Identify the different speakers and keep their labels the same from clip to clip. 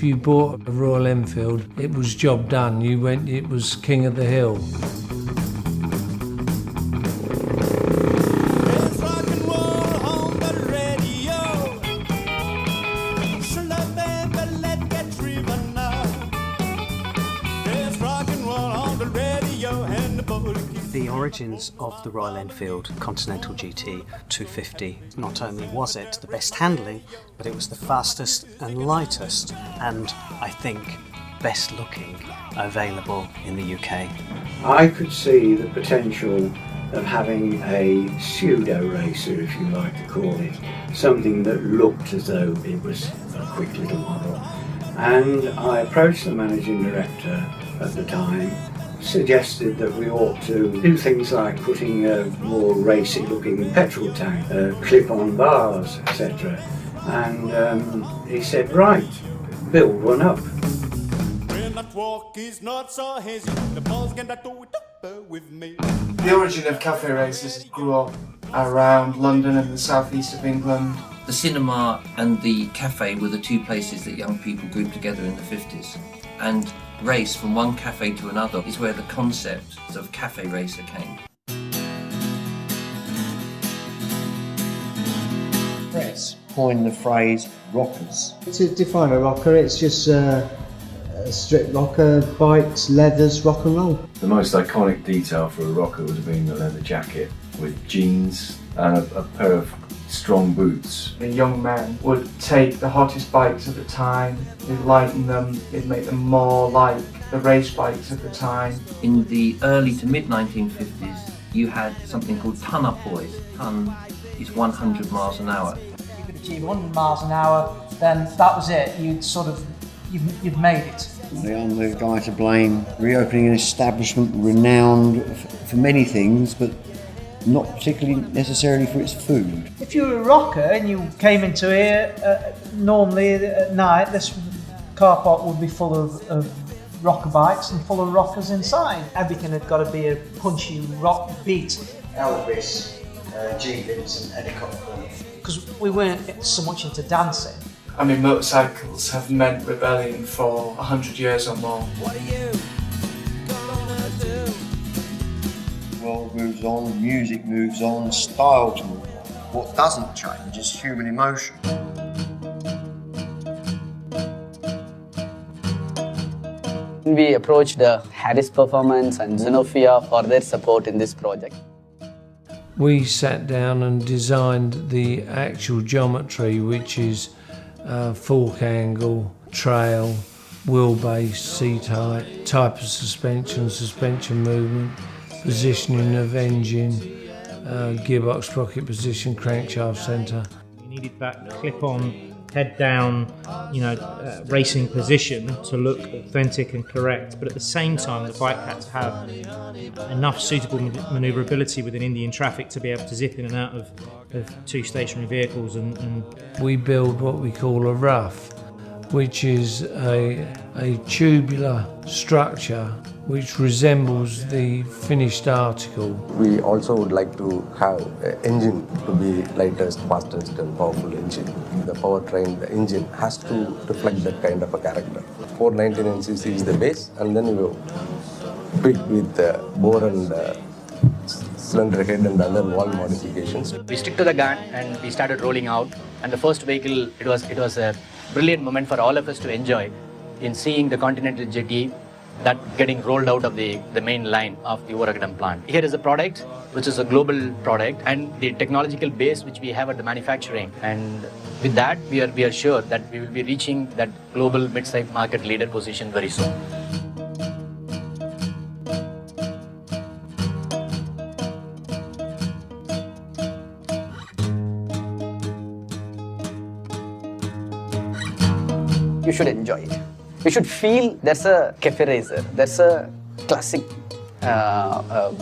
Speaker 1: If you bought a Royal Enfield, it was job done. It was king of the hill.
Speaker 2: The origins of the Royal Enfield Continental GT 250, not only was it the best handling, but it was the fastest and lightest, and I think best looking available in the UK.
Speaker 3: I could see the potential of having a pseudo racer, if you like to call it, something that looked as though it was a quick little model. And I approached the managing director at the time, suggested that we ought to do things like putting a more racy looking petrol tank, clip-on bars, etc. And he said, right, build one up.
Speaker 4: The origin of cafe races grew up around London and the southeast of England.
Speaker 5: The cinema and the cafe were the two places that young people grouped together in the 50s. And race from one cafe to another is where the concept of cafe racer came.
Speaker 6: Press coined the phrase rockers.
Speaker 7: To define a rocker, it's just a strip rocker, bikes, leathers, rock and roll.
Speaker 8: The most iconic detail for a rocker would have been the leather jacket with jeans and a pair of strong boots.
Speaker 4: The young men would take the hottest bikes of the time, they'd lighten them, they'd make them more like the race bikes of the time.
Speaker 5: In the early to mid 1950s, you had something called ton-up boys. Ton is 100 miles an hour.
Speaker 9: If you could achieve 100 miles an hour, then that was it. You've made it.
Speaker 6: I'm the guy to blame. Reopening an establishment renowned for many things, but not particularly necessarily for its food.
Speaker 9: If you were a rocker and you came into here, normally at night, this car park would be full of rocker bikes and full of rockers inside. Everything had got to be a punchy rock beat.
Speaker 7: Elvis, Gene Vincent, Eddie Cochran.
Speaker 9: Because we weren't so much into dancing.
Speaker 4: I mean, motorcycles have meant rebellion for 100 years or more.
Speaker 9: What are you gonna do?
Speaker 6: The world moves on, music moves on, styles move on. What doesn't change is human emotion.
Speaker 10: We approached Harris Performance and Xenofia for their support in this project.
Speaker 1: We sat down and designed the actual geometry, which is fork angle, trail, wheelbase, seat height, type of suspension movement, positioning of engine, gearbox sprocket position, crankshaft centre.
Speaker 11: You needed that clip-on, head-down, racing position to look authentic and correct, but at the same time the bike had to have enough suitable manoeuvrability within Indian traffic to be able to zip in and out of two stationary vehicles. And
Speaker 1: we build what we call a rough, which is a tubular structure which resembles the finished article.
Speaker 12: We also would like to have an engine to be lightest, fastest and powerful engine. The powertrain, the engine has to reflect that kind of a character. 499cc is the base, and then you tweak with bore and cylinder head and other valve modifications.
Speaker 10: We stick to the gun and we started rolling out, and the first vehicle, it was a brilliant moment for all of us to enjoy in seeing the Continental GT that getting rolled out of the main line of the Oragadam plant. Here is a product which is a global product, and the technological base which we have at the manufacturing, and with that we are sure that we will be reaching that global mid-size market leader position very soon. You should enjoy it. You should feel there's a cafe racer, there's a classic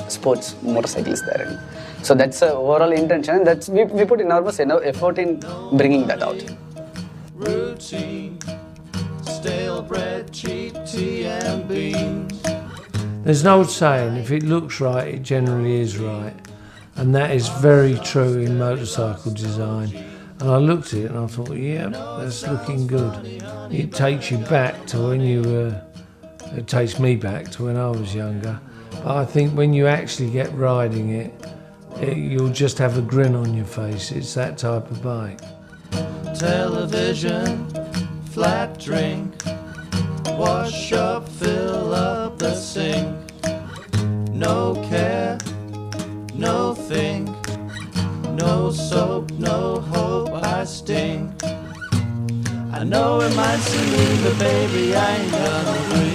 Speaker 10: sports motorcycles there. So that's the overall intention. That's we put enormous effort in bringing that out.
Speaker 1: Routine, stale bread, cheap tea and beans. There's an old saying, if it looks right, it generally is right. And that is very true in motorcycle design. And I looked at it and I thought, yeah, that's looking good. It takes you back to when you were, it takes me back to when I was younger. But I think when you actually get riding it, you'll just have a grin on your face. It's that type of bike.
Speaker 13: Television, flat drink, wash up, fill up the sink. No care, no think, no soap, no hope, I stink. I know it might seem mean, but baby, I ain't gonna breathe.